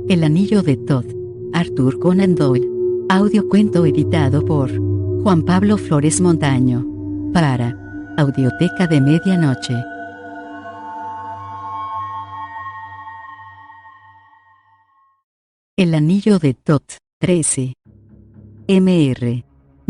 El anillo de Thoth. Arthur Conan Doyle. Audiocuento editado por Juan Pablo Flores Montaño. Para Audioteca de Medianoche. El anillo de Thoth. 13. Mr.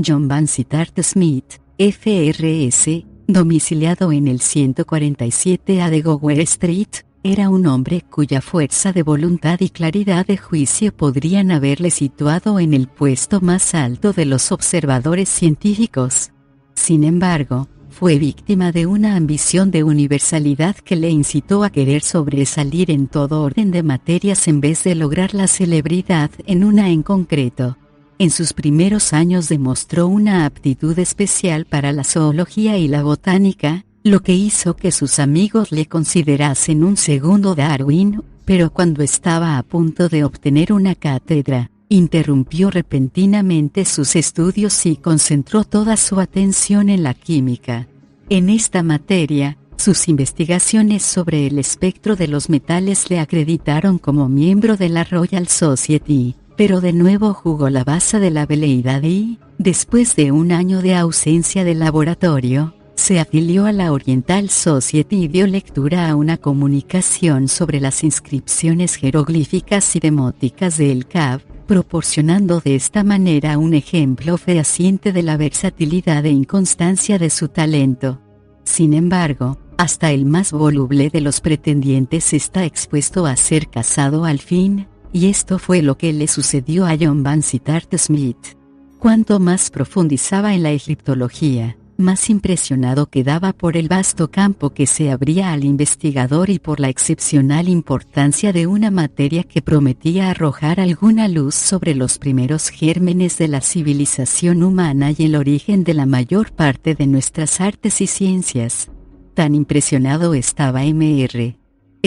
John Vansittart Smith, FRS, domiciliado en el 147A de Gower Street, era un hombre cuya fuerza de voluntad y claridad de juicio podrían haberle situado en el puesto más alto de los observadores científicos. Sin embargo, fue víctima de una ambición de universalidad que le incitó a querer sobresalir en todo orden de materias en vez de lograr la celebridad en una en concreto. En sus primeros años demostró una aptitud especial para la zoología y la botánica, lo que hizo que sus amigos le considerasen un segundo Darwin, pero cuando estaba a punto de obtener una cátedra, interrumpió repentinamente sus estudios y concentró toda su atención en la química. En esta materia, sus investigaciones sobre el espectro de los metales le acreditaron como miembro de la Royal Society, pero de nuevo jugó la baza de la veleidad y, después de un año de ausencia del laboratorio, se afilió a la Oriental Society y dio lectura a una comunicación sobre las inscripciones jeroglíficas y demóticas del Cab, proporcionando de esta manera un ejemplo fehaciente de la versatilidad e inconstancia de su talento. Sin embargo, hasta el más voluble de los pretendientes está expuesto a ser casado al fin, y esto fue lo que le sucedió a John Vansittart Smith. Cuanto más profundizaba en la egiptología, más impresionado quedaba por el vasto campo que se abría al investigador y por la excepcional importancia de una materia que prometía arrojar alguna luz sobre los primeros gérmenes de la civilización humana y el origen de la mayor parte de nuestras artes y ciencias. Tan impresionado estaba Mr.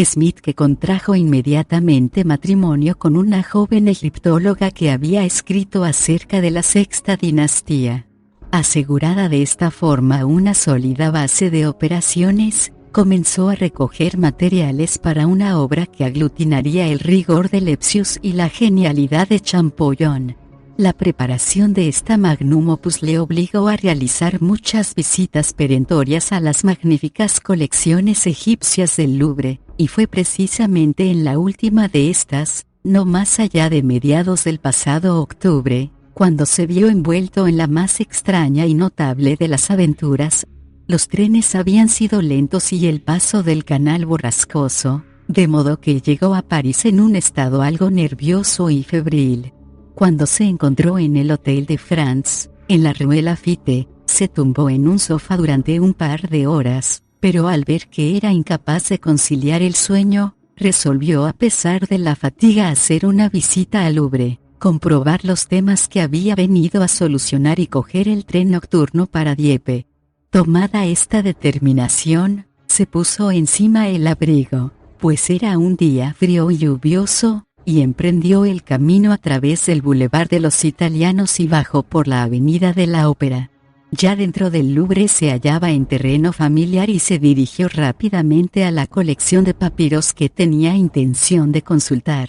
Smith que contrajo inmediatamente matrimonio con una joven egiptóloga que había escrito acerca de la sexta dinastía. Asegurada de esta forma una sólida base de operaciones, comenzó a recoger materiales para una obra que aglutinaría el rigor de Lepsius y la genialidad de Champollion. La preparación de esta magnum opus le obligó a realizar muchas visitas perentorias a las magníficas colecciones egipcias del Louvre, y fue precisamente en la última de estas, no más allá de mediados del pasado octubre, cuando se vio envuelto en la más extraña y notable de las aventuras. Los trenes habían sido lentos y el paso del canal borrascoso, de modo que llegó a París en un estado algo nervioso y febril. Cuando se encontró en el Hotel de France, en la Rue Laffitte, se tumbó en un sofá durante un par de horas, pero al ver que era incapaz de conciliar el sueño, resolvió a pesar de la fatiga hacer una visita al Louvre, comprobar los temas que había venido a solucionar y coger el tren nocturno para Dieppe. Tomada esta determinación, se puso encima el abrigo, pues era un día frío y lluvioso, y emprendió el camino a través del Boulevard de los Italianos y bajó por la Avenida de la Ópera. Ya dentro del Louvre se hallaba en terreno familiar y se dirigió rápidamente a la colección de papiros que tenía intención de consultar.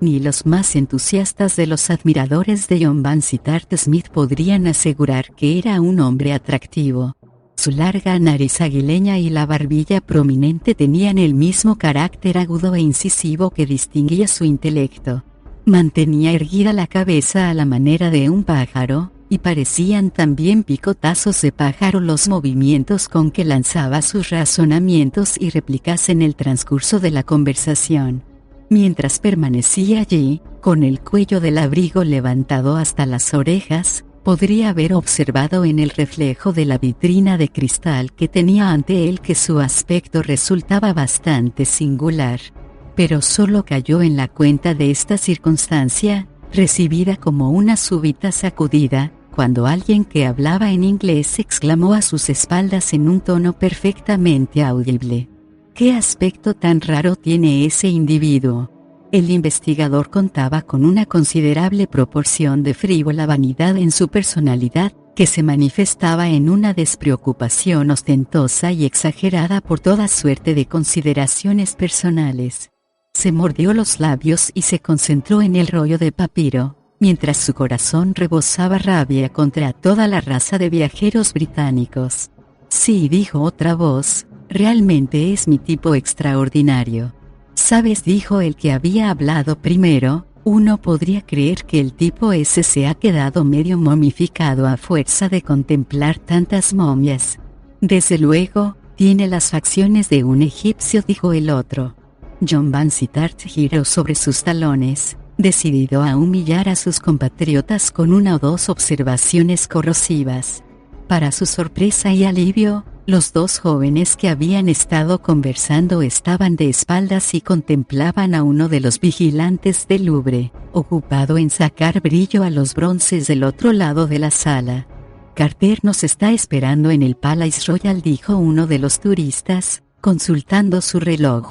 Ni los más entusiastas de los admiradores de John Vansittart Smith podrían asegurar que era un hombre atractivo. Su larga nariz aguileña y la barbilla prominente tenían el mismo carácter agudo e incisivo que distinguía su intelecto. Mantenía erguida la cabeza a la manera de un pájaro, y parecían también picotazos de pájaro los movimientos con que lanzaba sus razonamientos y réplicas en el transcurso de la conversación. Mientras permanecía allí, con el cuello del abrigo levantado hasta las orejas, podría haber observado en el reflejo de la vitrina de cristal que tenía ante él que su aspecto resultaba bastante singular. Pero solo cayó en la cuenta de esta circunstancia, recibida como una súbita sacudida, cuando alguien que hablaba en inglés exclamó a sus espaldas en un tono perfectamente audible: ¿Qué aspecto tan raro tiene ese individuo? El investigador contaba con una considerable proporción de frívola vanidad en su personalidad, que se manifestaba en una despreocupación ostentosa y exagerada por toda suerte de consideraciones personales. Se mordió los labios y se concentró en el rollo de papiro, mientras su corazón rebosaba rabia contra toda la raza de viajeros británicos. Sí, dijo otra voz, realmente es mi tipo extraordinario. ¿Sabes?, dijo el que había hablado primero, uno podría creer que el tipo ese se ha quedado medio momificado a fuerza de contemplar tantas momias. Desde luego, tiene las facciones de un egipcio, dijo el otro. John Vansittart giró sobre sus talones, decidido a humillar a sus compatriotas con una o dos observaciones corrosivas. Para su sorpresa y alivio, los dos jóvenes que habían estado conversando estaban de espaldas y contemplaban a uno de los vigilantes del Louvre, ocupado en sacar brillo a los bronces del otro lado de la sala. Carter nos está esperando en el Palais Royal, dijo uno de los turistas, consultando su reloj.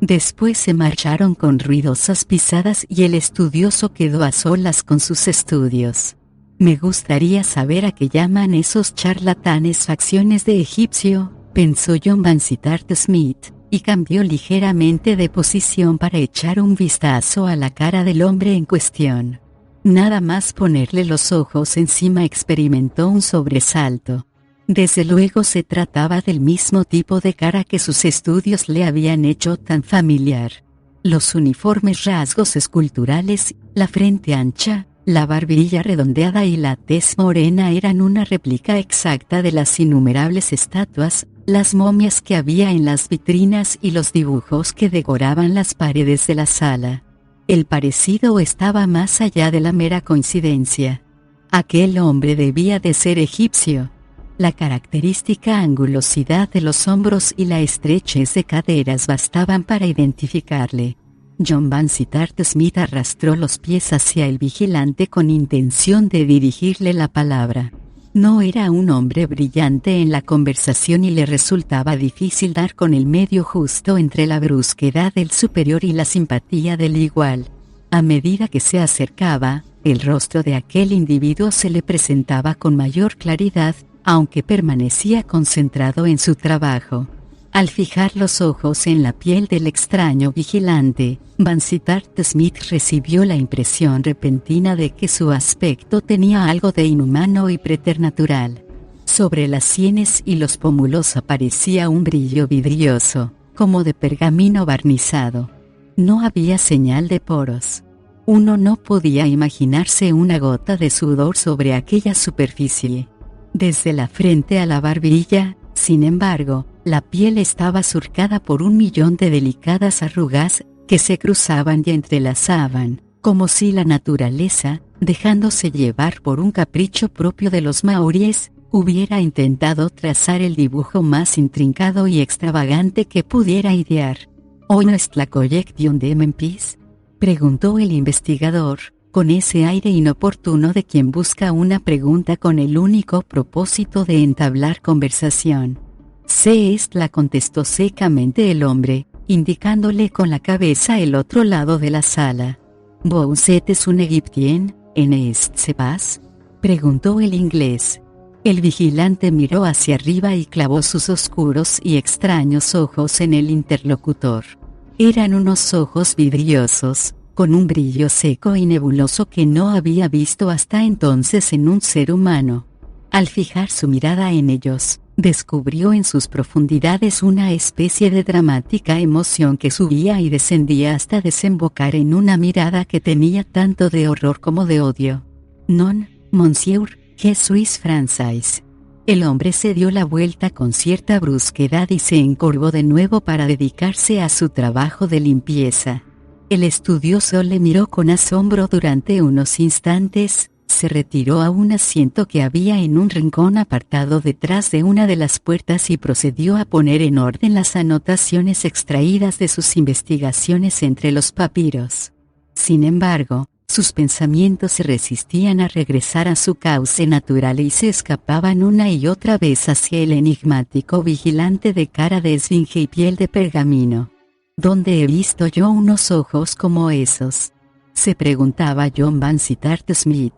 Después se marcharon con ruidosas pisadas y el estudioso quedó a solas con sus estudios. Me gustaría saber a qué llaman esos charlatanes facciones de egipcio, pensó John Vansittart Smith, y cambió ligeramente de posición para echar un vistazo a la cara del hombre en cuestión. Nada más ponerle los ojos encima experimentó un sobresalto. Desde luego se trataba del mismo tipo de cara que sus estudios le habían hecho tan familiar. Los uniformes rasgos esculturales, la frente ancha, la barbilla redondeada y la tez morena eran una réplica exacta de las innumerables estatuas, las momias que había en las vitrinas y los dibujos que decoraban las paredes de la sala. El parecido estaba más allá de la mera coincidencia. Aquel hombre debía de ser egipcio. La característica angulosidad de los hombros y la estrechez de caderas bastaban para identificarle. John Vansittart Smith arrastró los pies hacia el vigilante con intención de dirigirle la palabra. No era un hombre brillante en la conversación y le resultaba difícil dar con el medio justo entre la brusquedad del superior y la simpatía del igual. A medida que se acercaba, el rostro de aquel individuo se le presentaba con mayor claridad, aunque permanecía concentrado en su trabajo. Al fijar los ojos en la piel del extraño vigilante, Vansittart Smith recibió la impresión repentina de que su aspecto tenía algo de inhumano y preternatural. Sobre las sienes y los pómulos aparecía un brillo vidrioso, como de pergamino barnizado. No había señal de poros. Uno no podía imaginarse una gota de sudor sobre aquella superficie. Desde la frente a la barbilla, sin embargo, la piel estaba surcada por 1.000.000 de delicadas arrugas, que se cruzaban y entrelazaban, como si la naturaleza, dejándose llevar por un capricho propio de los maoríes, hubiera intentado trazar el dibujo más intrincado y extravagante que pudiera idear. ¿Hoy no es la collection de Memphis?, preguntó el investigador, con ese aire inoportuno de quien busca una pregunta con el único propósito de entablar conversación. «Se es la», contestó secamente el hombre, indicándole con la cabeza el otro lado de la sala. «¿Vous êtes un égyptien, n'est-ce pas?», preguntó el inglés. El vigilante miró hacia arriba y clavó sus oscuros y extraños ojos en el interlocutor. Eran unos ojos vidriosos, con un brillo seco y nebuloso que no había visto hasta entonces en un ser humano. Al fijar su mirada en ellos, descubrió en sus profundidades una especie de dramática emoción que subía y descendía hasta desembocar en una mirada que tenía tanto de horror como de odio. «Non, monsieur, je suis français». El hombre se dio la vuelta con cierta brusquedad y se encorvó de nuevo para dedicarse a su trabajo de limpieza. El estudioso le miró con asombro durante unos instantes, se retiró a un asiento que había en un rincón apartado detrás de una de las puertas y procedió a poner en orden las anotaciones extraídas de sus investigaciones entre los papiros. Sin embargo, sus pensamientos se resistían a regresar a su cauce natural y se escapaban una y otra vez hacia el enigmático vigilante de cara de esfinge y piel de pergamino. ¿Dónde he visto yo unos ojos como esos?, se preguntaba John Vansittart Smith.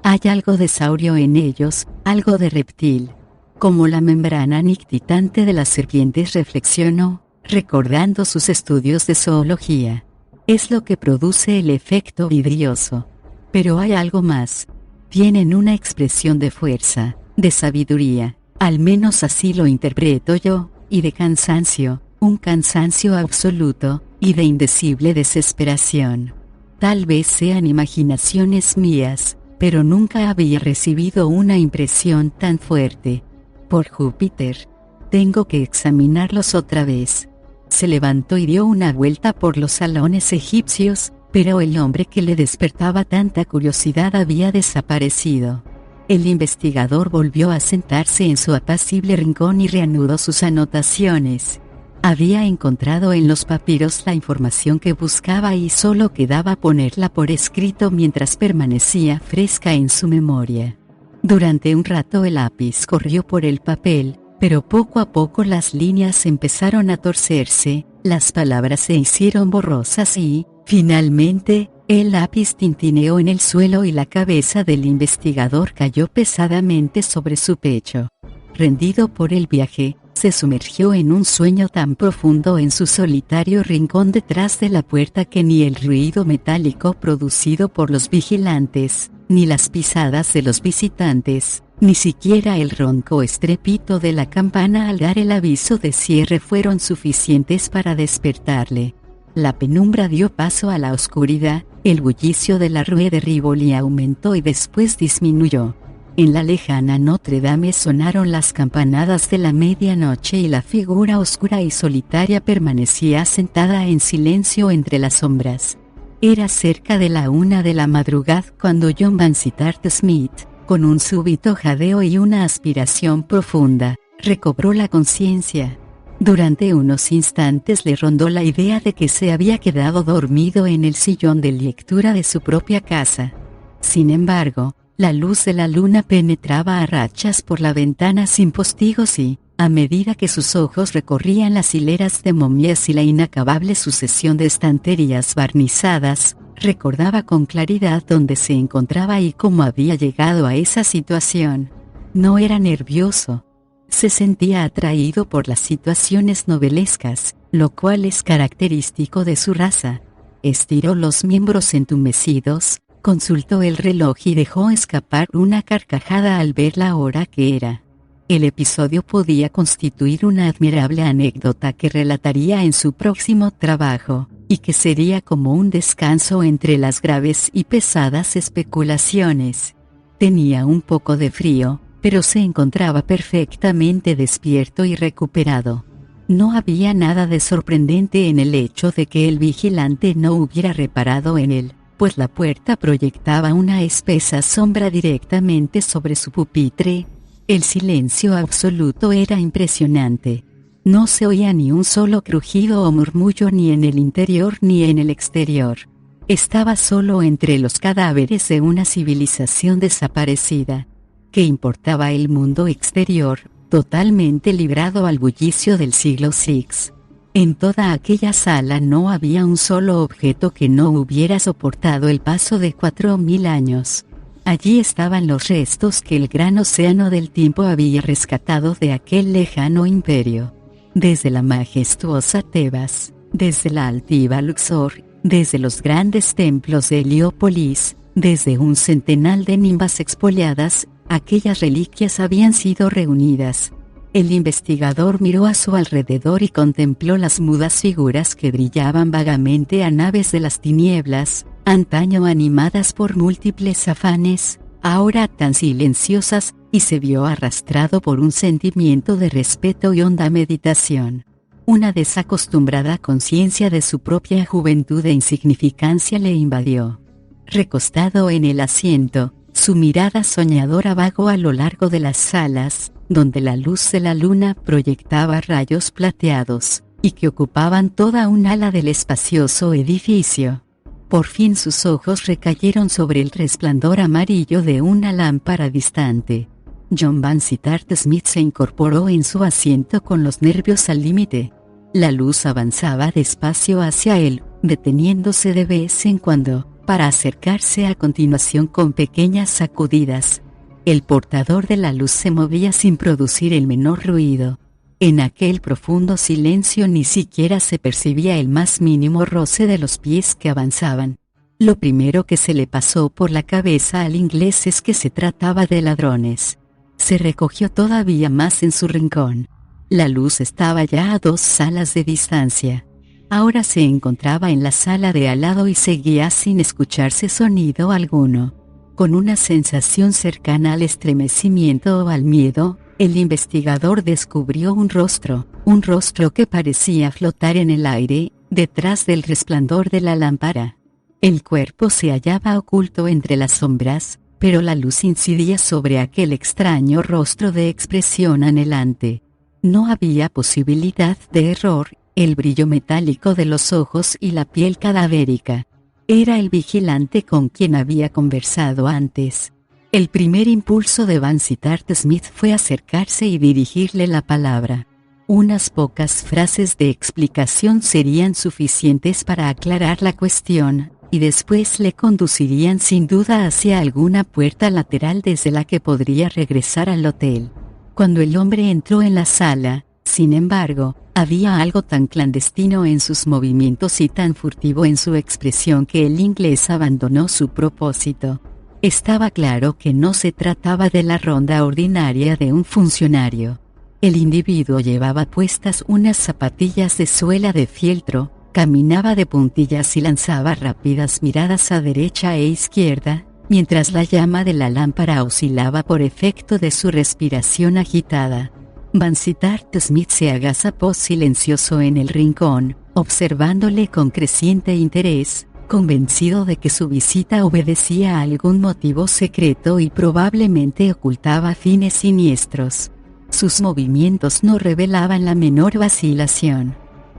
Hay algo de saurio en ellos, algo de reptil. Como la membrana nictitante de las serpientes, reflexionó, recordando sus estudios de zoología. Es lo que produce el efecto vidrioso. Pero hay algo más. Tienen una expresión de fuerza, de sabiduría, al menos así lo interpreto yo, y de cansancio, un cansancio absoluto, y de indecible desesperación. Tal vez sean imaginaciones mías, pero nunca había recibido una impresión tan fuerte. Por Júpiter, tengo que examinarlos otra vez. Se levantó y dio una vuelta por los salones egipcios, pero el hombre que le despertaba tanta curiosidad había desaparecido. El investigador volvió a sentarse en su apacible rincón y reanudó sus anotaciones. Había encontrado en los papiros la información que buscaba y solo quedaba ponerla por escrito mientras permanecía fresca en su memoria. Durante un rato el lápiz corrió por el papel, pero poco a poco las líneas empezaron a torcerse, las palabras se hicieron borrosas y, finalmente, el lápiz tintineó en el suelo y la cabeza del investigador cayó pesadamente sobre su pecho. Rendido por el viaje, se sumergió en un sueño tan profundo en su solitario rincón detrás de la puerta que ni el ruido metálico producido por los vigilantes, ni las pisadas de los visitantes, ni siquiera el ronco estrépito de la campana al dar el aviso de cierre fueron suficientes para despertarle. La penumbra dio paso a la oscuridad, el bullicio de la rue de Rivoli aumentó y después disminuyó. En la lejana Notre Dame sonaron las campanadas de la medianoche y la figura oscura y solitaria permanecía sentada en silencio entre las sombras. Era cerca de la 1 de la madrugada cuando John Vansittart Smith, con un súbito jadeo y una aspiración profunda, recobró la conciencia. Durante unos instantes le rondó la idea de que se había quedado dormido en el sillón de lectura de su propia casa. Sin embargo, la luz de la luna penetraba a rachas por la ventana sin postigos y, a medida que sus ojos recorrían las hileras de momias y la inacabable sucesión de estanterías barnizadas, recordaba con claridad dónde se encontraba y cómo había llegado a esa situación. No era nervioso. Se sentía atraído por las situaciones novelescas, lo cual es característico de su raza. Estiró los miembros entumecidos, consultó el reloj y dejó escapar una carcajada al ver la hora que era. El episodio podía constituir una admirable anécdota que relataría en su próximo trabajo, y que sería como un descanso entre las graves y pesadas especulaciones. Tenía un poco de frío, pero se encontraba perfectamente despierto y recuperado. No había nada de sorprendente en el hecho de que el vigilante no hubiera reparado en él, pues la puerta proyectaba una espesa sombra directamente sobre su pupitre. El silencio absoluto era impresionante. No se oía ni un solo crujido o murmullo ni en el interior ni en el exterior. Estaba solo entre los cadáveres de una civilización desaparecida. ¿Qué importaba el mundo exterior, totalmente librado al bullicio del siglo VI? En toda aquella sala no había un solo objeto que no hubiera soportado el paso de 4000 años. Allí estaban los restos que el gran océano del tiempo había rescatado de aquel lejano imperio. Desde la majestuosa Tebas, desde la altiva Luxor, desde los grandes templos de Heliópolis, desde un centenar de nimbas expoliadas, aquellas reliquias habían sido reunidas. El investigador miró a su alrededor y contempló las mudas figuras que brillaban vagamente a naves de las tinieblas, antaño animadas por múltiples afanes, ahora tan silenciosas, y se vio arrastrado por un sentimiento de respeto y honda meditación. Una desacostumbrada conciencia de su propia juventud e insignificancia le invadió. Recostado en el asiento, su mirada soñadora vagó a lo largo de las salas, donde la luz de la luna proyectaba rayos plateados, y que ocupaban toda un ala del espacioso edificio. Por fin sus ojos recayeron sobre el resplandor amarillo de una lámpara distante. John Vansittart Smith se incorporó en su asiento con los nervios al límite. La luz avanzaba despacio hacia él, deteniéndose de vez en cuando, para acercarse a continuación con pequeñas sacudidas. El portador de la luz se movía sin producir el menor ruido. En aquel profundo silencio ni siquiera se percibía el más mínimo roce de los pies que avanzaban. Lo primero que se le pasó por la cabeza al inglés es que se trataba de ladrones. Se recogió todavía más en su rincón. La luz estaba ya a 2 salas de distancia. Ahora se encontraba en la sala de al lado y seguía sin escucharse sonido alguno. Con una sensación cercana al estremecimiento o al miedo, el investigador descubrió un rostro que parecía flotar en el aire, detrás del resplandor de la lámpara. El cuerpo se hallaba oculto entre las sombras, pero la luz incidía sobre aquel extraño rostro de expresión anhelante. No había posibilidad de error, el brillo metálico de los ojos y la piel cadavérica. Era el vigilante con quien había conversado antes. El primer impulso de Vansittart Smith fue acercarse y dirigirle la palabra. Unas pocas frases de explicación serían suficientes para aclarar la cuestión, y después le conducirían sin duda hacia alguna puerta lateral desde la que podría regresar al hotel. Cuando el hombre entró en la sala, sin embargo, había algo tan clandestino en sus movimientos y tan furtivo en su expresión que el inglés abandonó su propósito. Estaba claro que no se trataba de la ronda ordinaria de un funcionario. El individuo llevaba puestas unas zapatillas de suela de fieltro, caminaba de puntillas y lanzaba rápidas miradas a derecha e izquierda, mientras la llama de la lámpara oscilaba por efecto de su respiración agitada. Vansittart Smith se agazapó silencioso en el rincón, observándole con creciente interés, convencido de que su visita obedecía a algún motivo secreto y probablemente ocultaba fines siniestros. Sus movimientos no revelaban la menor vacilación.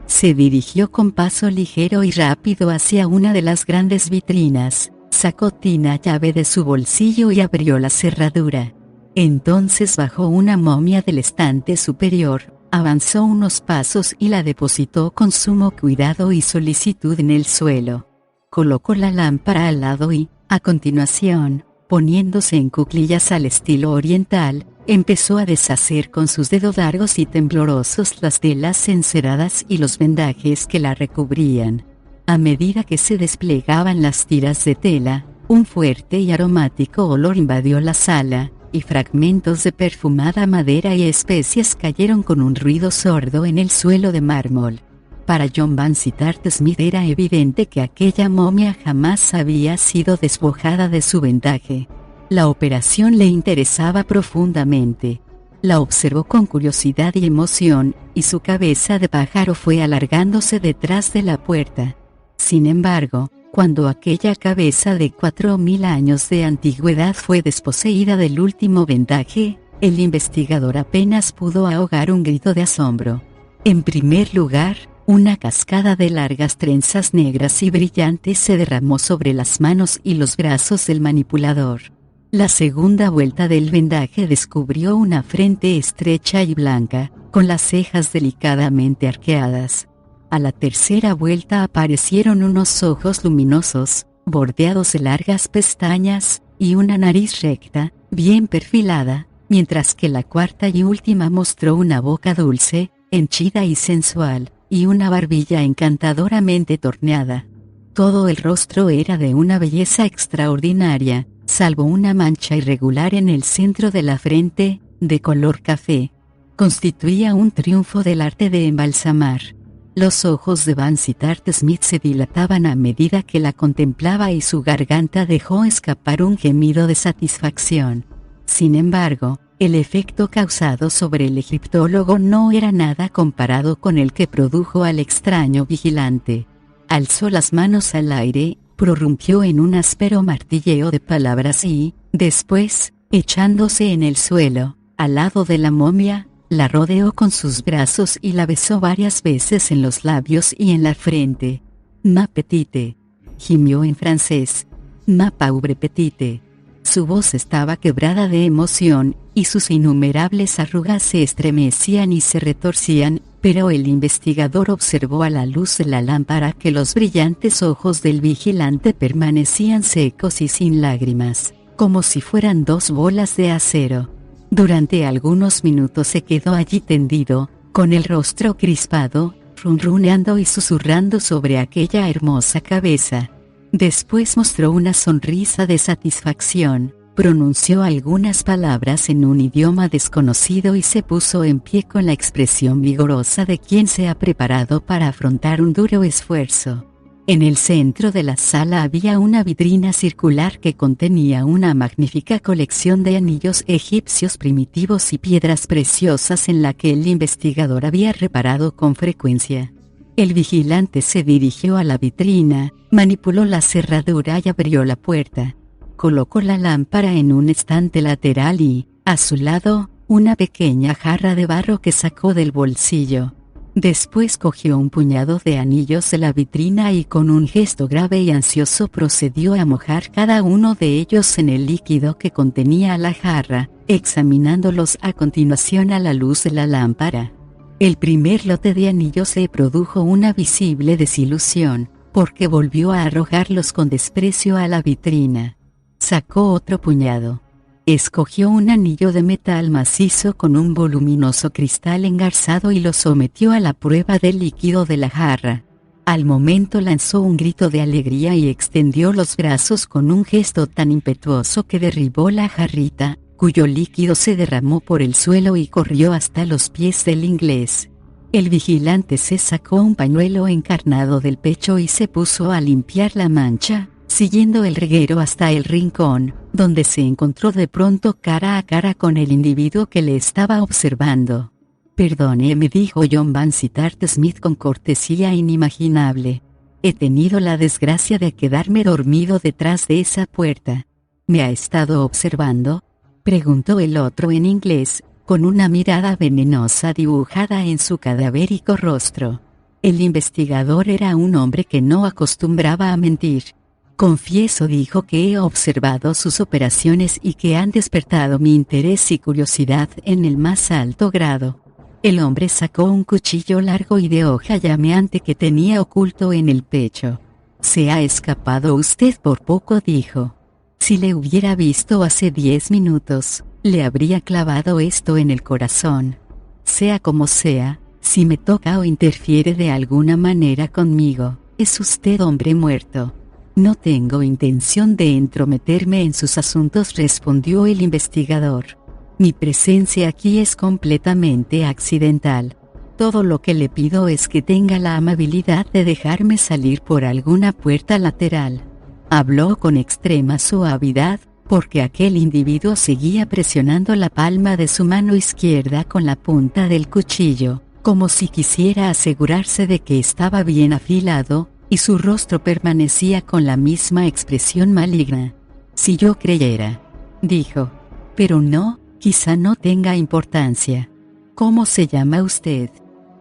Se dirigió con paso ligero y rápido hacia una de las grandes vitrinas, sacó una llave de su bolsillo y abrió la cerradura. Entonces bajó una momia del estante superior, avanzó unos pasos y la depositó con sumo cuidado y solicitud en el suelo. Colocó la lámpara al lado y, a continuación, poniéndose en cuclillas al estilo oriental, empezó a deshacer con sus dedos largos y temblorosos las telas enceradas y los vendajes que la recubrían. A medida que se desplegaban las tiras de tela, un fuerte y aromático olor invadió la sala, y fragmentos de perfumada madera y especias cayeron con un ruido sordo en el suelo de mármol. Para John Vansittart Smith era evidente que aquella momia jamás había sido despojada de su vendaje. La operación le interesaba profundamente. La observó con curiosidad y emoción, y su cabeza de pájaro fue alargándose detrás de la puerta. Sin embargo, cuando aquella cabeza de 4000 años de antigüedad fue desposeída del último vendaje, el investigador apenas pudo ahogar un grito de asombro. En primer lugar, una cascada de largas trenzas negras y brillantes se derramó sobre las manos y los brazos del manipulador. La segunda vuelta del vendaje descubrió una frente estrecha y blanca, con las cejas delicadamente arqueadas. A la tercera vuelta aparecieron unos ojos luminosos, bordeados de largas pestañas, y una nariz recta, bien perfilada, mientras que la cuarta y última mostró una boca dulce, henchida y sensual, y una barbilla encantadoramente torneada. Todo el rostro era de una belleza extraordinaria, salvo una mancha irregular en el centro de la frente, de color café. Constituía un triunfo del arte de embalsamar. Los ojos de Vansittart Smith se dilataban a medida que la contemplaba y su garganta dejó escapar un gemido de satisfacción. Sin embargo, el efecto causado sobre el egiptólogo no era nada comparado con el que produjo al extraño vigilante. Alzó las manos al aire, prorrumpió en un áspero martilleo de palabras y, después, echándose en el suelo, al lado de la momia, la rodeó con sus brazos y la besó varias veces en los labios y en la frente. «Ma petite», gimió en francés. «Ma pauvre petite». Su voz estaba quebrada de emoción, y sus innumerables arrugas se estremecían y se retorcían, pero el investigador observó a la luz de la lámpara que los brillantes ojos del vigilante permanecían secos y sin lágrimas, como si fueran 2 bolas de acero. Durante algunos minutos se quedó allí tendido, con el rostro crispado, ronroneando y susurrando sobre aquella hermosa cabeza. Después mostró una sonrisa de satisfacción, pronunció algunas palabras en un idioma desconocido y se puso en pie con la expresión vigorosa de quien se ha preparado para afrontar un duro esfuerzo. En el centro de la sala había una vitrina circular que contenía una magnífica colección de anillos egipcios primitivos y piedras preciosas en la que el investigador había reparado con frecuencia. El vigilante se dirigió a la vitrina, manipuló la cerradura y abrió la puerta. Colocó la lámpara en un estante lateral y, a su lado, una pequeña jarra de barro que sacó del bolsillo. Después cogió un puñado de anillos de la vitrina y con un gesto grave y ansioso procedió a mojar cada uno de ellos en el líquido que contenía la jarra, examinándolos a continuación a la luz de la lámpara. El primer lote de anillos le produjo una visible desilusión, porque volvió a arrojarlos con desprecio a la vitrina. Sacó otro puñado. Escogió un anillo de metal macizo con un voluminoso cristal engarzado y lo sometió a la prueba del líquido de la jarra. Al momento lanzó un grito de alegría y extendió los brazos con un gesto tan impetuoso que derribó la jarrita, cuyo líquido se derramó por el suelo y corrió hasta los pies del inglés. El vigilante se sacó un pañuelo encarnado del pecho y se puso a limpiar la mancha, siguiendo el reguero hasta el rincón, donde se encontró de pronto cara a cara con el individuo que le estaba observando. «Perdone», me dijo John Vansittart Smith con cortesía inimaginable. «He tenido la desgracia de quedarme dormido detrás de esa puerta». «¿Me ha estado observando?», preguntó el otro en inglés, con una mirada venenosa dibujada en su cadavérico rostro. El investigador era un hombre que no acostumbraba a mentir. «Confieso», dijo, «que he observado sus operaciones y que han despertado mi interés y curiosidad en el más alto grado». El hombre sacó un cuchillo largo y de hoja llameante que tenía oculto en el pecho. «Se ha escapado usted por poco», dijo. «Si le hubiera visto hace 10 minutos, le habría clavado esto en el corazón. Sea como sea, si me toca o interfiere de alguna manera conmigo, es usted hombre muerto». «No tengo intención de entrometerme en sus asuntos», respondió el investigador. «Mi presencia aquí es completamente accidental. Todo lo que le pido es que tenga la amabilidad de dejarme salir por alguna puerta lateral». Habló con extrema suavidad, porque aquel individuo seguía presionando la palma de su mano izquierda con la punta del cuchillo, como si quisiera asegurarse de que estaba bien afilado, y su rostro permanecía con la misma expresión maligna. «Si yo creyera», dijo. «Pero no, quizá no tenga importancia». «¿Cómo se llama usted?».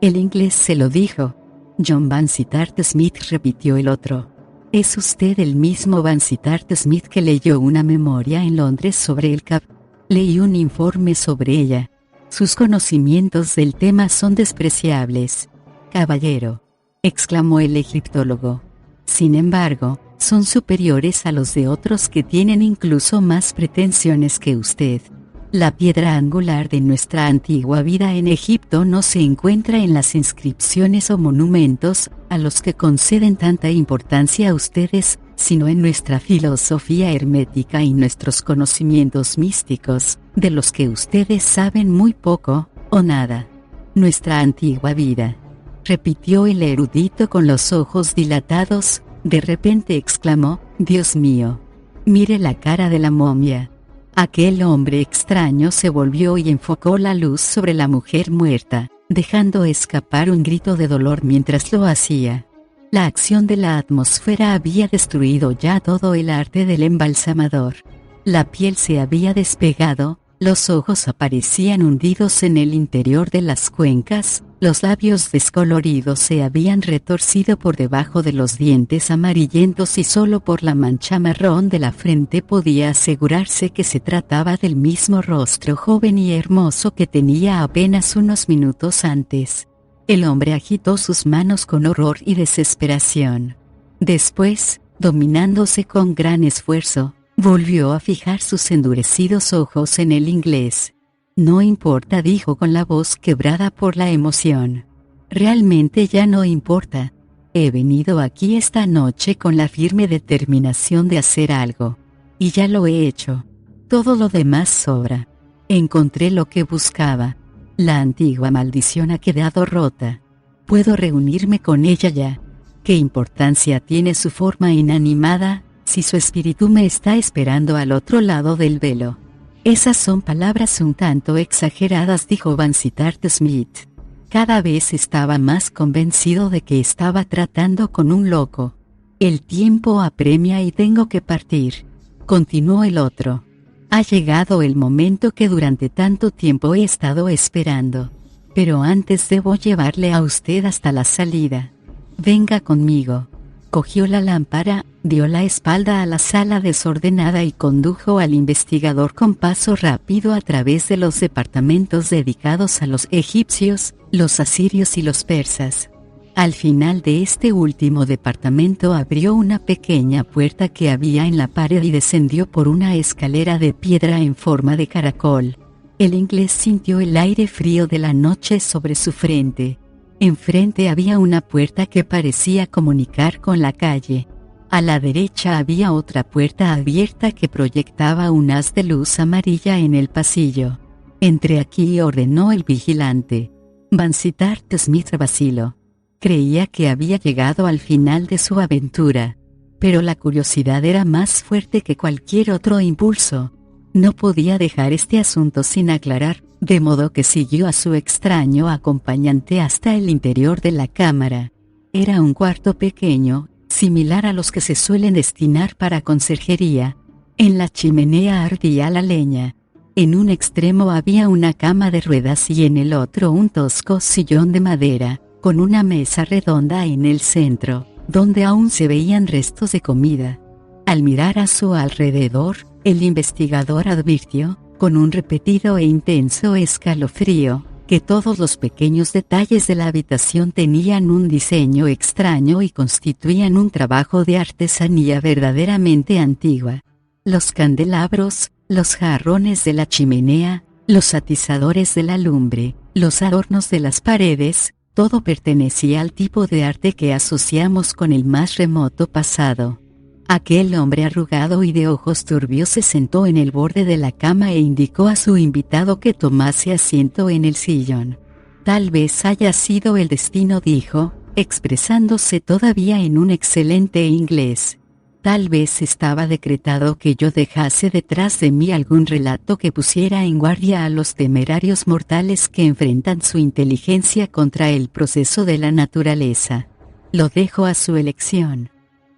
El inglés se lo dijo. «John Vansittart Smith», repitió el otro. «¿Es usted el mismo Vansittart Smith que leyó una memoria en Londres sobre el Cap? Leí un informe sobre ella. Sus conocimientos del tema son despreciables». «Caballero», exclamó el egiptólogo. «Sin embargo, son superiores a los de otros que tienen incluso más pretensiones que usted. La piedra angular de nuestra antigua vida en Egipto no se encuentra en las inscripciones o monumentos, a los que conceden tanta importancia a ustedes, sino en nuestra filosofía hermética y nuestros conocimientos místicos, de los que ustedes saben muy poco, o nada. Nuestra antigua vida», repitió el erudito con los ojos dilatados. De repente exclamó: «Dios mío. Mire la cara de la momia». Aquel hombre extraño se volvió y enfocó la luz sobre la mujer muerta, dejando escapar un grito de dolor mientras lo hacía. La acción de la atmósfera había destruido ya todo el arte del embalsamador. La piel se había despegado, los ojos aparecían hundidos en el interior de las cuencas, los labios descoloridos se habían retorcido por debajo de los dientes amarillentos y solo por la mancha marrón de la frente podía asegurarse que se trataba del mismo rostro joven y hermoso que tenía apenas unos minutos antes. El hombre agitó sus manos con horror y desesperación. Después, dominándose con gran esfuerzo, volvió a fijar sus endurecidos ojos en el inglés. No importa, dijo con la voz quebrada por la emoción. Realmente ya no importa. He venido aquí esta noche con la firme determinación de hacer algo. Y ya lo he hecho. Todo lo demás sobra. Encontré lo que buscaba. La antigua maldición ha quedado rota. Puedo reunirme con ella ya. ¿Qué importancia tiene su forma inanimada, si su espíritu me está esperando al otro lado del velo? Esas son palabras un tanto exageradas, dijo Vansittart Smith. Cada vez estaba más convencido de que estaba tratando con un loco. El tiempo apremia y tengo que partir. Continuó el otro. Ha llegado el momento que durante tanto tiempo he estado esperando. Pero antes debo llevarle a usted hasta la salida. Venga conmigo. Cogió la lámpara, dio la espalda a la sala desordenada y condujo al investigador con paso rápido a través de los departamentos dedicados a los egipcios, los asirios y los persas. Al final de este último departamento abrió una pequeña puerta que había en la pared y descendió por una escalera de piedra en forma de caracol. El inglés sintió el aire frío de la noche sobre su frente. Enfrente había una puerta que parecía comunicar con la calle. A la derecha había otra puerta abierta que proyectaba un haz de luz amarilla en el pasillo. «Entre aquí», ordenó el vigilante. Vansittart Smith vaciló. Creía que había llegado al final de su aventura. Pero la curiosidad era más fuerte que cualquier otro impulso. No podía dejar este asunto sin aclarar, de modo que siguió a su extraño acompañante hasta el interior de la cámara. Era un cuarto pequeño, similar a los que se suelen destinar para conserjería. En la chimenea ardía la leña. En un extremo había una cama de ruedas y en el otro un tosco sillón de madera, con una mesa redonda en el centro, donde aún se veían restos de comida. Al mirar a su alrededor, el investigador advirtió, con un repetido e intenso escalofrío, que todos los pequeños detalles de la habitación tenían un diseño extraño y constituían un trabajo de artesanía verdaderamente antigua. Los candelabros, los jarrones de la chimenea, los atizadores de la lumbre, los adornos de las paredes, todo pertenecía al tipo de arte que asociamos con el más remoto pasado. Aquel hombre arrugado y de ojos turbios se sentó en el borde de la cama e indicó a su invitado que tomase asiento en el sillón. «Tal vez haya sido el destino», dijo, expresándose todavía en un excelente inglés. «Tal vez estaba decretado que yo dejase detrás de mí algún relato que pusiera en guardia a los temerarios mortales que enfrentan su inteligencia contra el proceso de la naturaleza. Lo dejo a su elección.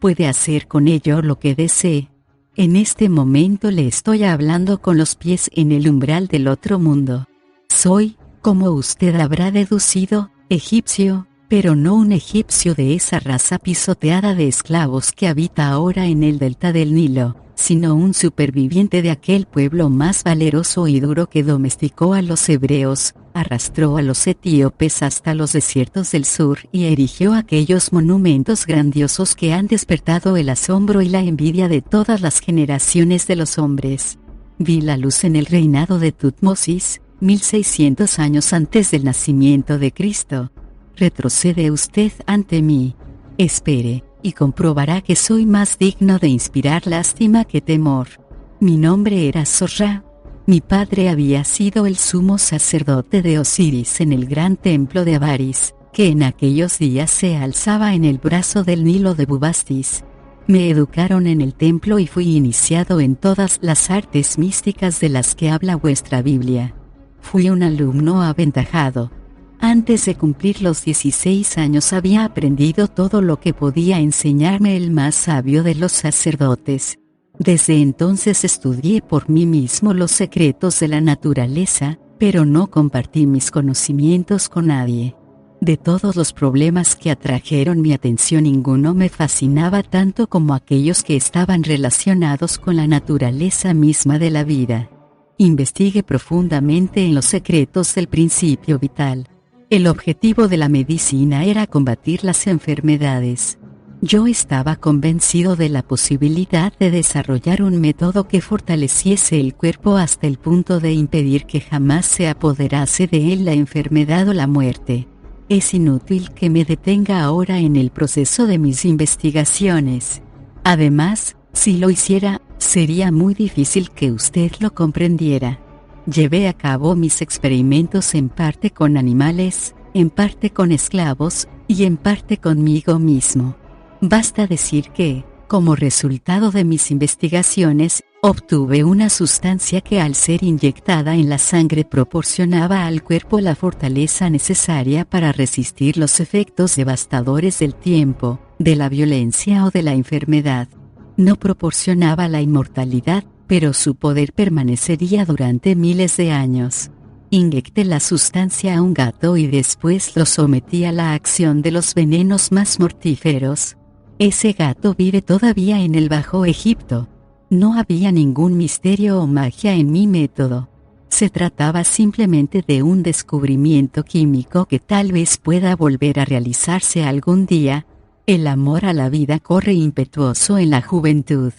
Puede hacer con ello lo que desee. En este momento le estoy hablando con los pies en el umbral del otro mundo. Soy, como usted habrá deducido, egipcio, pero no un egipcio de esa raza pisoteada de esclavos que habita ahora en el delta del Nilo, sino un superviviente de aquel pueblo más valeroso y duro que domesticó a los hebreos, arrastró a los etíopes hasta los desiertos del sur y erigió aquellos monumentos grandiosos que han despertado el asombro y la envidia de todas las generaciones de los hombres. Vi la luz en el reinado de Tutmosis, 1600 años antes del nacimiento de Cristo. Retrocede usted ante mí. Espere, y comprobará que soy más digno de inspirar lástima que temor. Mi nombre era Sorra. Mi padre había sido el sumo sacerdote de Osiris en el gran templo de Avaris, que en aquellos días se alzaba en el brazo del Nilo de Bubastis. Me educaron en el templo y fui iniciado en todas las artes místicas de las que habla vuestra Biblia. Fui un alumno aventajado. Antes de cumplir los 16 años había aprendido todo lo que podía enseñarme el más sabio de los sacerdotes. Desde entonces estudié por mí mismo los secretos de la naturaleza, pero no compartí mis conocimientos con nadie. De todos los problemas que atrajeron mi atención, ninguno me fascinaba tanto como aquellos que estaban relacionados con la naturaleza misma de la vida. Investigué profundamente en los secretos del principio vital. El objetivo de la medicina era combatir las enfermedades. Yo estaba convencido de la posibilidad de desarrollar un método que fortaleciese el cuerpo hasta el punto de impedir que jamás se apoderase de él la enfermedad o la muerte. Es inútil que me detenga ahora en el proceso de mis investigaciones. Además, si lo hiciera, sería muy difícil que usted lo comprendiera. Llevé a cabo mis experimentos en parte con animales, en parte con esclavos, y en parte conmigo mismo. Basta decir que, como resultado de mis investigaciones, obtuve una sustancia que al ser inyectada en la sangre proporcionaba al cuerpo la fortaleza necesaria para resistir los efectos devastadores del tiempo, de la violencia o de la enfermedad. No proporcionaba la inmortalidad, pero su poder permanecería durante miles de años. Inyecté la sustancia a un gato y después lo sometí a la acción de los venenos más mortíferos. Ese gato vive todavía en el Bajo Egipto. No había ningún misterio o magia en mi método. Se trataba simplemente de un descubrimiento químico que tal vez pueda volver a realizarse algún día. El amor a la vida corre impetuoso en la juventud.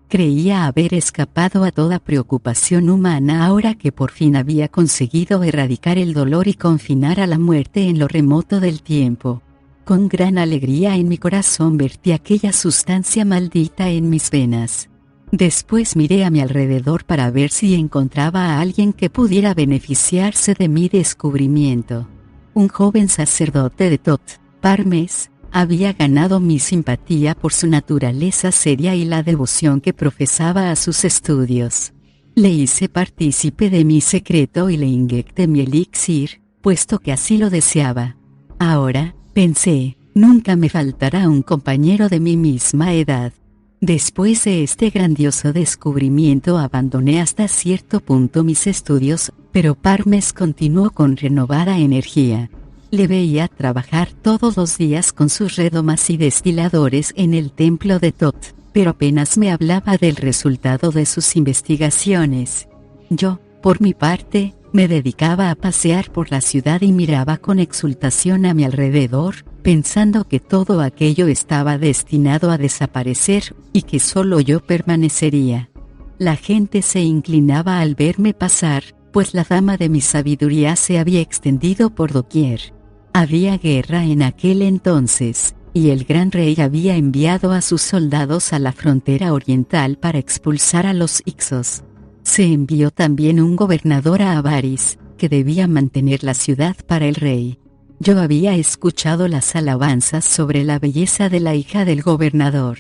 Creía haber escapado a toda preocupación humana ahora que por fin había conseguido erradicar el dolor y confinar a la muerte en lo remoto del tiempo. Con gran alegría en mi corazón vertí aquella sustancia maldita en mis venas. Después miré a mi alrededor para ver si encontraba a alguien que pudiera beneficiarse de mi descubrimiento. Un joven sacerdote de Tot, Parmes, había ganado mi simpatía por su naturaleza seria y la devoción que profesaba a sus estudios. Le hice partícipe de mi secreto y le inyecté mi elixir, puesto que así lo deseaba. Ahora, pensé, nunca me faltará un compañero de mi misma edad. Después de este grandioso descubrimiento abandoné hasta cierto punto mis estudios, pero Parmes continuó con renovada energía. Le veía trabajar todos los días con sus redomas y destiladores en el templo de Tot, pero apenas me hablaba del resultado de sus investigaciones. Yo, por mi parte, me dedicaba a pasear por la ciudad y miraba con exultación a mi alrededor, pensando que todo aquello estaba destinado a desaparecer, y que solo yo permanecería. La gente se inclinaba al verme pasar, pues la dama de mi sabiduría se había extendido por doquier. Había guerra en aquel entonces, y el gran rey había enviado a sus soldados a la frontera oriental para expulsar a los Hicsos. Se envió también un gobernador a Avaris, que debía mantener la ciudad para el rey. Yo había escuchado las alabanzas sobre la belleza de la hija del gobernador.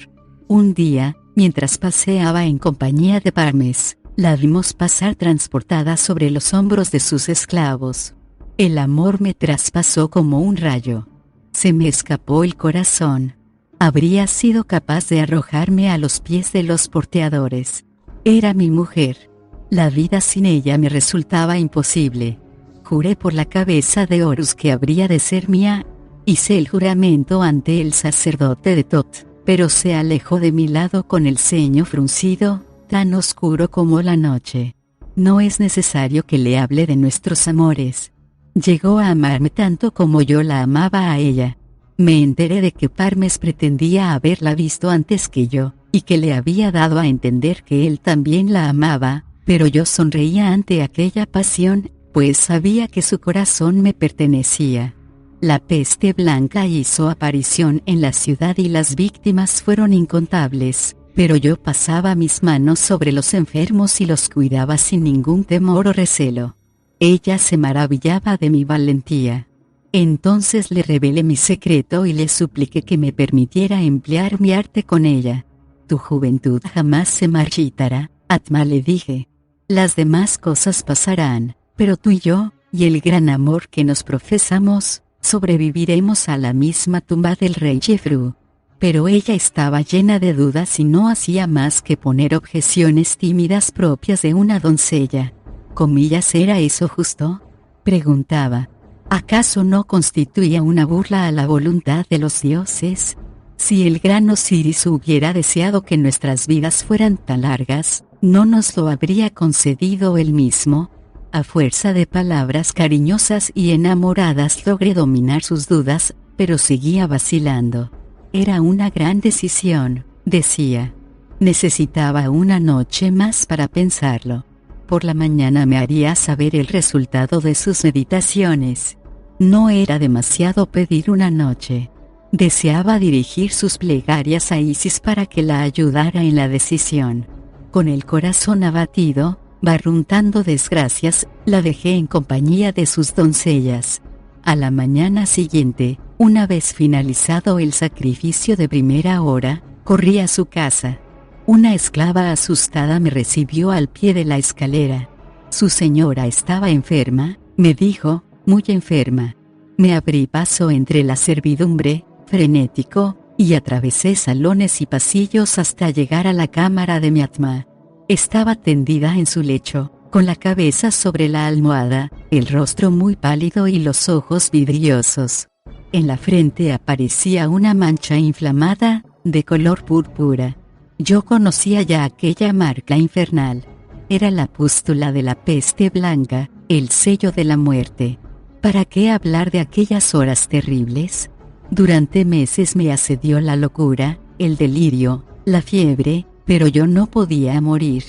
Un día, mientras paseaba en compañía de Parmes, la vimos pasar transportada sobre los hombros de sus esclavos. El amor me traspasó como un rayo. Se me escapó el corazón. Habría sido capaz de arrojarme a los pies de los porteadores. Era mi mujer. La vida sin ella me resultaba imposible. Juré por la cabeza de Horus que habría de ser mía. Hice el juramento ante el sacerdote de Tot, pero se alejó de mi lado con el ceño fruncido, tan oscuro como la noche. No es necesario que le hable de nuestros amores. Llegó a amarme tanto como yo la amaba a ella. Me enteré de que Parmes pretendía haberla visto antes que yo, y que le había dado a entender que él también la amaba, pero yo sonreía ante aquella pasión, pues sabía que su corazón me pertenecía. La peste blanca hizo aparición en la ciudad y las víctimas fueron incontables, pero yo pasaba mis manos sobre los enfermos y los cuidaba sin ningún temor o recelo. Ella se maravillaba de mi valentía. Entonces le revelé mi secreto y le supliqué que me permitiera emplear mi arte con ella. Tu juventud jamás se marchitará, Atma, le dije. Las demás cosas pasarán, pero tú y yo, y el gran amor que nos profesamos, sobreviviremos a la misma tumba del rey Jefru. Pero ella estaba llena de dudas y no hacía más que poner objeciones tímidas propias de una doncella. ¿Comillas era eso justo?, preguntaba. ¿Acaso no constituía una burla a la voluntad de los dioses? Si el gran Osiris hubiera deseado que nuestras vidas fueran tan largas, ¿no nos lo habría concedido él mismo? A fuerza de palabras cariñosas y enamoradas logré dominar sus dudas, pero seguía vacilando. Era una gran decisión, decía. Necesitaba una noche más para pensarlo. Por la mañana me haría saber el resultado de sus meditaciones. No era demasiado pedir una noche. Deseaba dirigir sus plegarias a Isis para que la ayudara en la decisión. Con el corazón abatido, barruntando desgracias, la dejé en compañía de sus doncellas. A la mañana siguiente, una vez finalizado el sacrificio de primera hora, corrí a su casa. Una esclava asustada me recibió al pie de la escalera. Su señora estaba enferma, me dijo, muy enferma. Me abrí paso entre la servidumbre, frenético, y atravesé salones y pasillos hasta llegar a la cámara de mi Atma. Estaba tendida en su lecho, con la cabeza sobre la almohada, el rostro muy pálido y los ojos vidriosos. En la frente aparecía una mancha inflamada, de color púrpura. Yo conocía ya aquella marca infernal. Era la pústula de la peste blanca, el sello de la muerte. ¿Para qué hablar de aquellas horas terribles? Durante meses me asedió la locura, el delirio, la fiebre, pero yo no podía morir.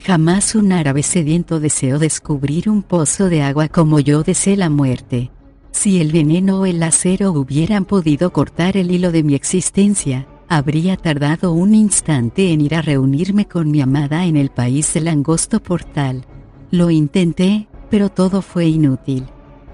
Jamás un árabe sediento deseó descubrir un pozo de agua como yo deseé la muerte. Si el veneno o el acero hubieran podido cortar el hilo de mi existencia, habría tardado un instante en ir a reunirme con mi amada en el país del angosto portal. Lo intenté, pero todo fue inútil.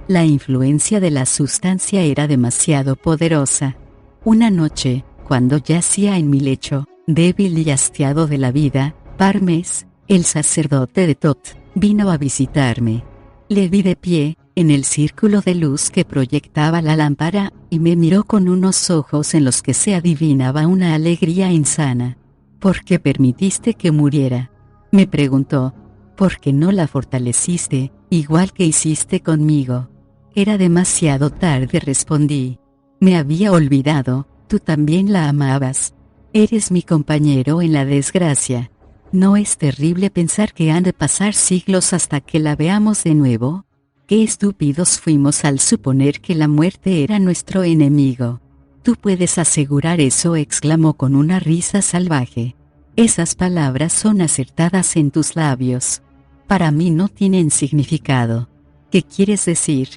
La influencia de la sustancia era demasiado poderosa. Una noche, cuando yacía en mi lecho, débil y hastiado de la vida, Parmes, el sacerdote de Tot, vino a visitarme. Le vi de pie, en el círculo de luz que proyectaba la lámpara, y me miró con unos ojos en los que se adivinaba una alegría insana. ¿Por qué permitiste que muriera?, me preguntó. ¿Por qué no la fortaleciste, igual que hiciste conmigo? Era demasiado tarde, respondí. Me había olvidado, tú también la amabas. Eres mi compañero en la desgracia. ¿No es terrible pensar que han de pasar siglos hasta que la veamos de nuevo? Qué estúpidos fuimos al suponer que la muerte era nuestro enemigo. Tú puedes asegurar eso, exclamó con una risa salvaje. Esas palabras son acertadas en tus labios. Para mí no tienen significado. ¿Qué quieres decir?,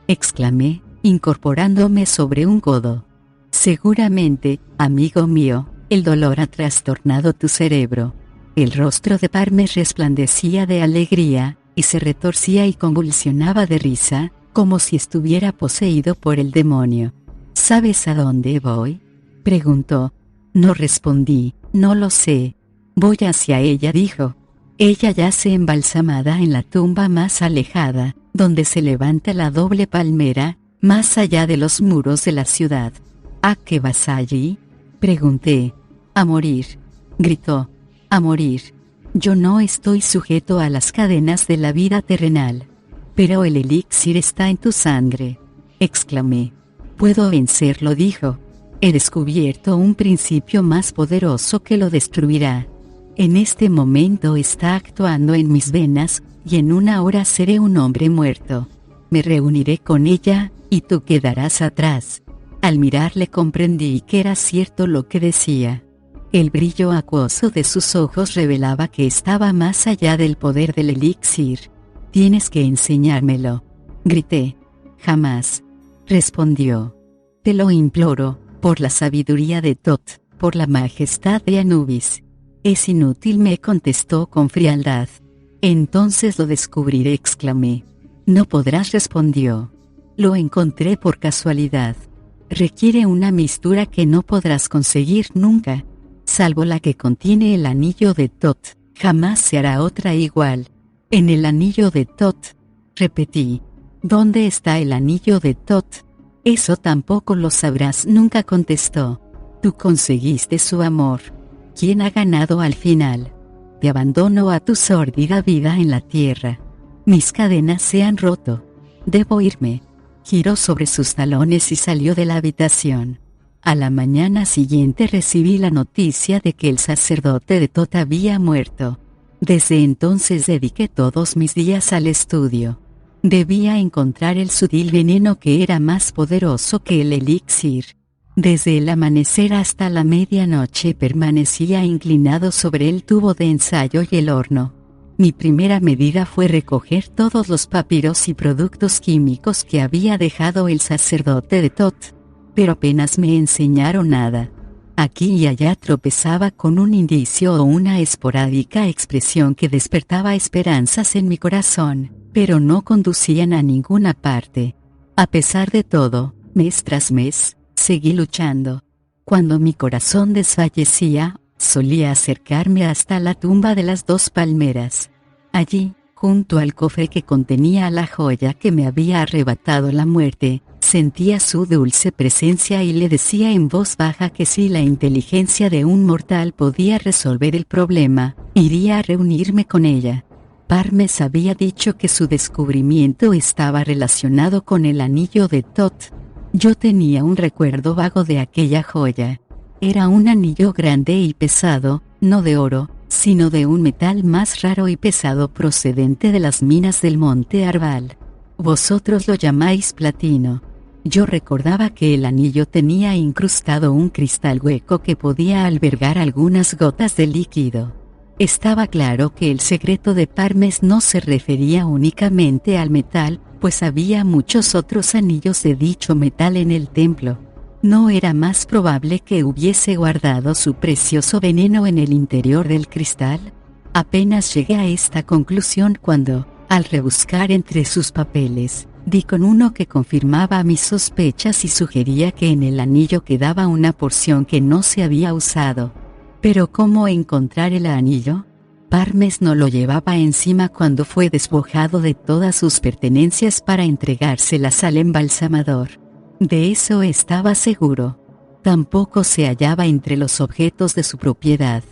exclamé, incorporándome sobre un codo. Seguramente, amigo mío, el dolor ha trastornado tu cerebro. El rostro de Parmes resplandecía de alegría, y se retorcía y convulsionaba de risa, como si estuviera poseído por el demonio. ¿Sabes a dónde voy?, preguntó. No respondí, no lo sé. Voy hacia ella, dijo. Ella yace embalsamada en la tumba más alejada, donde se levanta la doble palmera, más allá de los muros de la ciudad. ¿A qué vas allí?, pregunté. A morir, gritó. A morir. Yo no estoy sujeto a las cadenas de la vida terrenal. Pero el elixir está en tu sangre, exclamé. Puedo vencerlo, dijo. He descubierto un principio más poderoso que lo destruirá. En este momento está actuando en mis venas, y en una hora seré un hombre muerto. Me reuniré con ella, y tú quedarás atrás. Al mirarle comprendí que era cierto lo que decía. El brillo acuoso de sus ojos revelaba que estaba más allá del poder del elixir. Tienes que enseñármelo, grité. Jamás, respondió. Te lo imploro, por la sabiduría de Tot, por la majestad de Anubis. Es inútil, me contestó con frialdad. Entonces lo descubriré, exclamé. No podrás, respondió. Lo encontré por casualidad. Requiere una mistura que no podrás conseguir nunca. Salvo la que contiene el anillo de Tot, jamás se hará otra igual. En el anillo de Tot, repetí. ¿Dónde está el anillo de Tot? Eso tampoco lo sabrás nunca, contestó. Tú conseguiste su amor. ¿Quién ha ganado al final? Te abandono a tu sórdida vida en la tierra. Mis cadenas se han roto. Debo irme. Giró sobre sus talones y salió de la habitación. A la mañana siguiente recibí la noticia de que el sacerdote de Tot había muerto. Desde entonces dediqué todos mis días al estudio. Debía encontrar el sutil veneno que era más poderoso que el elixir. Desde el amanecer hasta la medianoche permanecía inclinado sobre el tubo de ensayo y el horno. Mi primera medida fue recoger todos los papiros y productos químicos que había dejado el sacerdote de Thoth, pero apenas me enseñaron nada. Aquí y allá tropezaba con un indicio o una esporádica expresión que despertaba esperanzas en mi corazón, pero no conducían a ninguna parte. A pesar de todo, mes tras mes, seguí luchando. Cuando mi corazón desfallecía, solía acercarme hasta la tumba de las 2 palmeras. Allí, junto al cofre que contenía la joya que me había arrebatado la muerte, sentía su dulce presencia y le decía en voz baja que si la inteligencia de un mortal podía resolver el problema, iría a reunirme con ella. Parmes había dicho que su descubrimiento estaba relacionado con el anillo de Thoth. Yo tenía un recuerdo vago de aquella joya. Era un anillo grande y pesado, no de oro, sino de un metal más raro y pesado procedente de las minas del monte Arbal. Vosotros lo llamáis platino. Yo recordaba que el anillo tenía incrustado un cristal hueco que podía albergar algunas gotas de líquido. Estaba claro que el secreto de Parmes no se refería únicamente al metal, pues había muchos otros anillos de dicho metal en el templo. ¿No era más probable que hubiese guardado su precioso veneno en el interior del cristal? Apenas llegué a esta conclusión cuando, al rebuscar entre sus papeles, di con uno que confirmaba mis sospechas y sugería que en el anillo quedaba una porción que no se había usado. ¿Pero cómo encontrar el anillo? Parmes no lo llevaba encima cuando fue despojado de todas sus pertenencias para entregárselas al embalsamador. De eso estaba seguro. Tampoco se hallaba entre los objetos de su propiedad.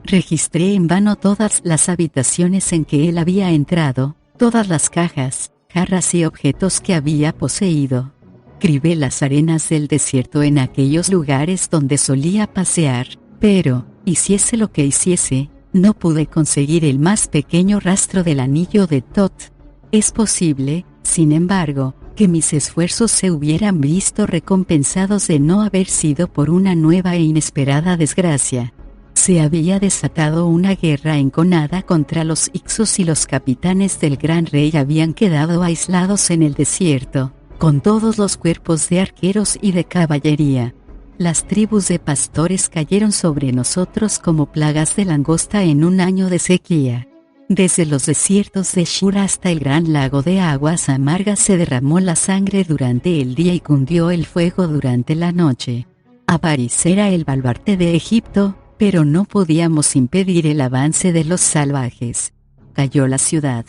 Registré en vano todas las habitaciones en que él había entrado, todas las cajas, jarras y objetos que había poseído. Crivé las arenas del desierto en aquellos lugares donde solía pasear, pero, hiciese lo que hiciese, no pude conseguir el más pequeño rastro del anillo de Thoth. Es posible, sin embargo, que mis esfuerzos se hubieran visto recompensados de no haber sido por una nueva e inesperada desgracia. Se había desatado una guerra enconada contra los Hicsos y los capitanes del gran rey habían quedado aislados en el desierto, con todos los cuerpos de arqueros y de caballería. Las tribus de pastores cayeron sobre nosotros como plagas de langosta en un año de sequía. Desde los desiertos de Shur hasta el gran lago de aguas amargas se derramó la sangre durante el día y cundió el fuego durante la noche. Avaris era el baluarte de Egipto, pero no podíamos impedir el avance de los salvajes. Cayó la ciudad.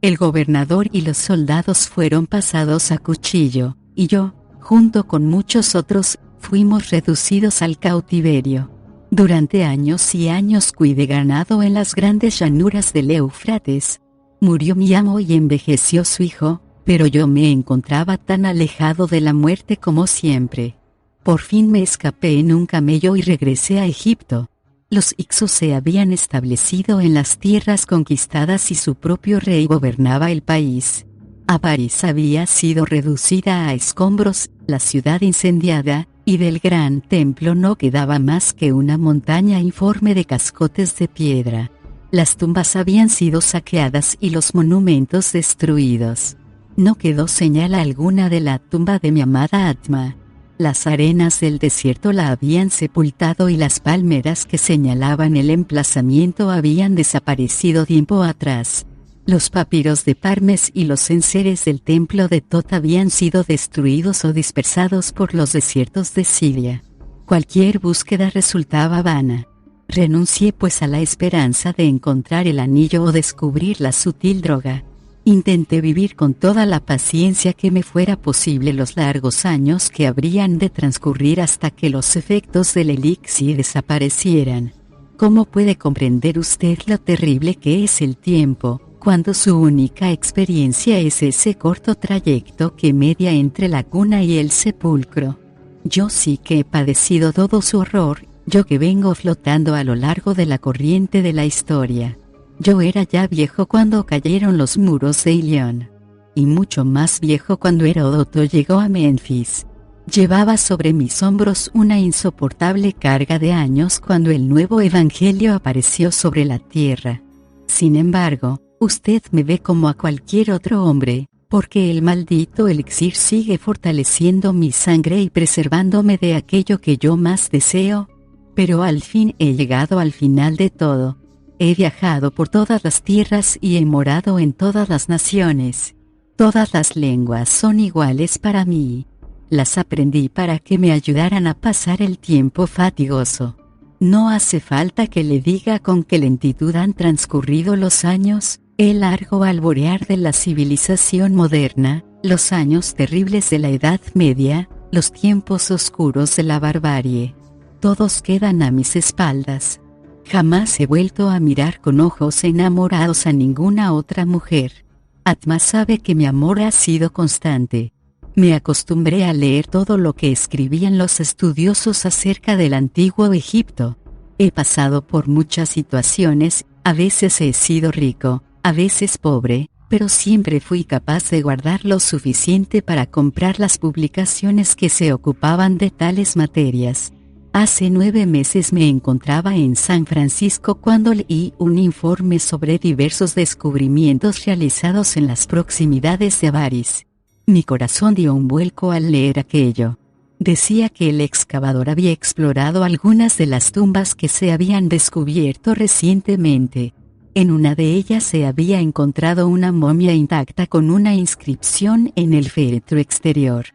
El gobernador y los soldados fueron pasados a cuchillo, y yo, junto con muchos otros, fuimos reducidos al cautiverio. Durante años y años cuidé ganado en las grandes llanuras del Éufrates. Murió mi amo y envejeció su hijo, pero yo me encontraba tan alejado de la muerte como siempre. Por fin me escapé en un camello y regresé a Egipto. Los Hicsos se habían establecido en las tierras conquistadas y su propio rey gobernaba el país. Avaris había sido reducida a escombros, la ciudad incendiada, y del gran templo no quedaba más que una montaña informe de cascotes de piedra. Las tumbas habían sido saqueadas y los monumentos destruidos. No quedó señal alguna de la tumba de mi amada Atma. Las arenas del desierto la habían sepultado y las palmeras que señalaban el emplazamiento habían desaparecido tiempo atrás. Los papiros de Parmes y los enseres del templo de Thoth habían sido destruidos o dispersados por los desiertos de Siria. Cualquier búsqueda resultaba vana. Renuncié pues a la esperanza de encontrar el anillo o descubrir la sutil droga. Intenté vivir con toda la paciencia que me fuera posible los largos años que habrían de transcurrir hasta que los efectos del elixir desaparecieran. ¿Cómo puede comprender usted lo terrible que es el tiempo, cuando su única experiencia es ese corto trayecto que media entre la cuna y el sepulcro? Yo sí que he padecido todo su horror, yo que vengo flotando a lo largo de la corriente de la historia. Yo era ya viejo cuando cayeron los muros de Ilión, y mucho más viejo cuando Heródoto llegó a Menfis. Llevaba sobre mis hombros una insoportable carga de años cuando el nuevo evangelio apareció sobre la tierra. Sin embargo, usted me ve como a cualquier otro hombre, porque el maldito elixir sigue fortaleciendo mi sangre y preservándome de aquello que yo más deseo. Pero al fin he llegado al final de todo. He viajado por todas las tierras y he morado en todas las naciones. Todas las lenguas son iguales para mí. Las aprendí para que me ayudaran a pasar el tiempo fatigoso. No hace falta que le diga con qué lentitud han transcurrido los años, el largo alborear de la civilización moderna, los años terribles de la Edad Media, los tiempos oscuros de la barbarie. Todos quedan a mis espaldas. Jamás he vuelto a mirar con ojos enamorados a ninguna otra mujer. Atma sabe que mi amor ha sido constante. Me acostumbré a leer todo lo que escribían los estudiosos acerca del antiguo Egipto. He pasado por muchas situaciones, a veces he sido rico, a veces pobre, pero siempre fui capaz de guardar lo suficiente para comprar las publicaciones que se ocupaban de tales materias. Hace 9 meses me encontraba en San Francisco cuando leí un informe sobre diversos descubrimientos realizados en las proximidades de Avaris. Mi corazón dio un vuelco al leer aquello. Decía que el excavador había explorado algunas de las tumbas que se habían descubierto recientemente. En una de ellas se había encontrado una momia intacta con una inscripción en el féretro exterior.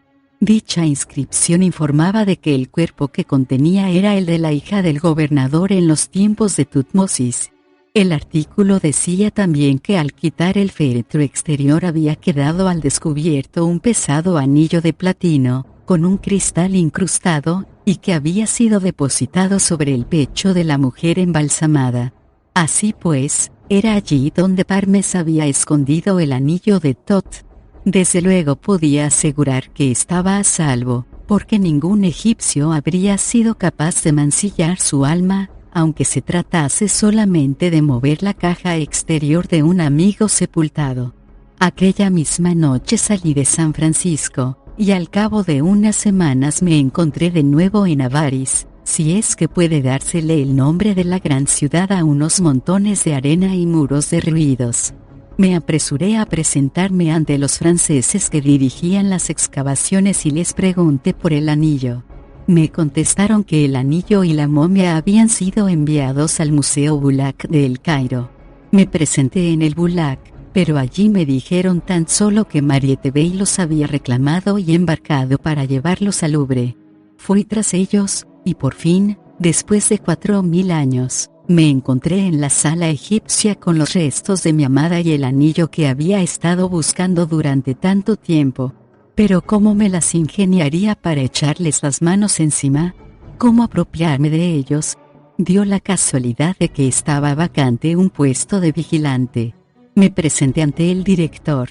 Dicha inscripción informaba de que el cuerpo que contenía era el de la hija del gobernador en los tiempos de Tutmosis. El artículo decía también que al quitar el féretro exterior había quedado al descubierto un pesado anillo de platino, con un cristal incrustado, y que había sido depositado sobre el pecho de la mujer embalsamada. Así pues, era allí donde Parmes había escondido el anillo de Tot. Desde luego podía asegurar que estaba a salvo, porque ningún egipcio habría sido capaz de mancillar su alma, aunque se tratase solamente de mover la caja exterior de un amigo sepultado. Aquella misma noche salí de San Francisco, y al cabo de unas semanas me encontré de nuevo en Avaris, si es que puede dársele el nombre de la gran ciudad a unos montones de arena y muros derruidos. Me apresuré a presentarme ante los franceses que dirigían las excavaciones y les pregunté por el anillo. Me contestaron que el anillo y la momia habían sido enviados al Museo Bulak de El Cairo. Me presenté en el Bulak, pero allí me dijeron tan solo que Mariette Bey los había reclamado y embarcado para llevarlos al Louvre. Fui tras ellos, y por fin, después de 4000 años, me encontré en la sala egipcia con los restos de mi amada y el anillo que había estado buscando durante tanto tiempo. Pero ¿cómo me las ingeniaría para echarles las manos encima? ¿Cómo apropiarme de ellos? Dio la casualidad de que estaba vacante un puesto de vigilante. Me presenté ante el director.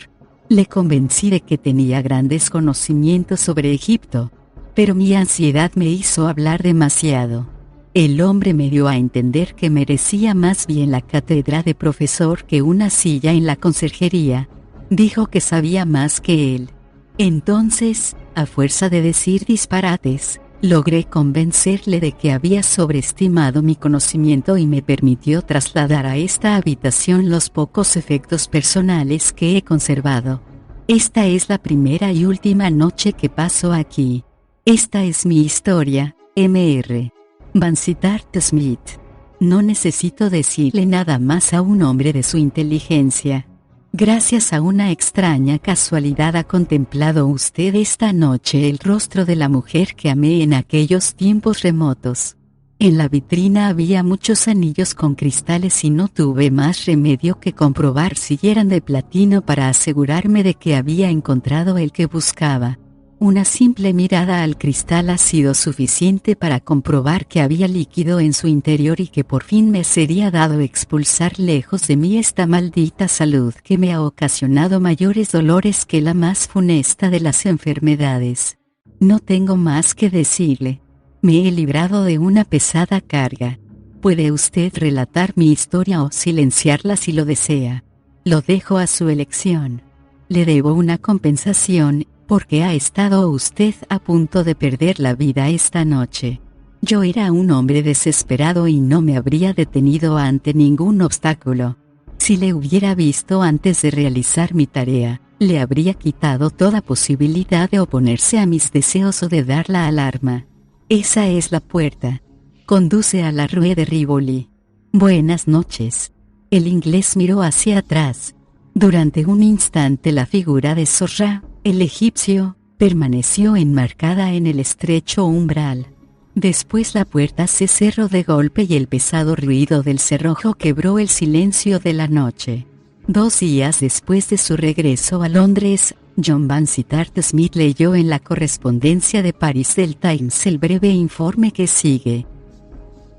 Le convencí de que tenía grandes conocimientos sobre Egipto, pero mi ansiedad me hizo hablar demasiado. El hombre me dio a entender que merecía más bien la cátedra de profesor que una silla en la conserjería. Dijo que sabía más que él. Entonces, a fuerza de decir disparates, logré convencerle de que había sobreestimado mi conocimiento y me permitió trasladar a esta habitación los pocos efectos personales que he conservado. Esta es la primera y última noche que paso aquí. Esta es mi historia, Mr. Vansittart Smith. No necesito decirle nada más a un hombre de su inteligencia. Gracias a una extraña casualidad ha contemplado usted esta noche el rostro de la mujer que amé en aquellos tiempos remotos. En la vitrina había muchos anillos con cristales y no tuve más remedio que comprobar si eran de platino para asegurarme de que había encontrado el que buscaba. Una simple mirada al cristal ha sido suficiente para comprobar que había líquido en su interior y que por fin me sería dado expulsar lejos de mí esta maldita salud que me ha ocasionado mayores dolores que la más funesta de las enfermedades. No tengo más que decirle. Me he librado de una pesada carga. Puede usted relatar mi historia o silenciarla si lo desea. Lo dejo a su elección. Le debo una compensación, ¿Por qué ha estado usted a punto de perder la vida esta noche? Yo era un hombre desesperado y no me habría detenido ante ningún obstáculo. Si le hubiera visto antes de realizar mi tarea, le habría quitado toda posibilidad de oponerse a mis deseos o de dar la alarma. Esa es la puerta. Conduce a la Rue de Rivoli. Buenas noches. El inglés miró hacia atrás. Durante un instante la figura de Zorra, el egipcio, permaneció enmarcada en el estrecho umbral. Después la puerta se cerró de golpe y el pesado ruido del cerrojo quebró el silencio de la noche. 2 días después de su regreso a Londres, John Vansittart Smith leyó en la correspondencia de París del Times el breve informe que sigue.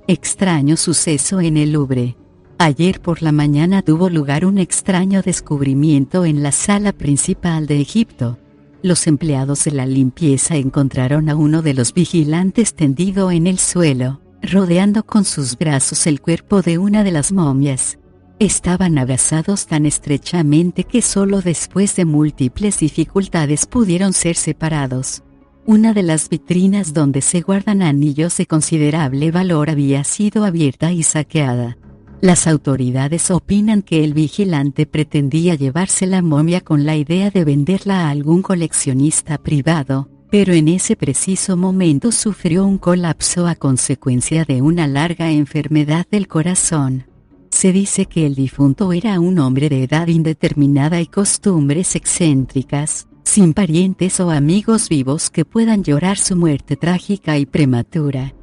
Extraño suceso en el Louvre. Ayer por la mañana tuvo lugar un extraño descubrimiento en la sala principal de Egipto. Los empleados de la limpieza encontraron a uno de los vigilantes tendido en el suelo, rodeando con sus brazos el cuerpo de una de las momias. Estaban abrazados tan estrechamente que solo después de múltiples dificultades pudieron ser separados. Una de las vitrinas donde se guardan anillos de considerable valor había sido abierta y saqueada. Las autoridades opinan que el vigilante pretendía llevarse la momia con la idea de venderla a algún coleccionista privado, pero en ese preciso momento sufrió un colapso a consecuencia de una larga enfermedad del corazón. Se dice que el difunto era un hombre de edad indeterminada y costumbres excéntricas, sin parientes o amigos vivos que puedan llorar su muerte trágica y prematura.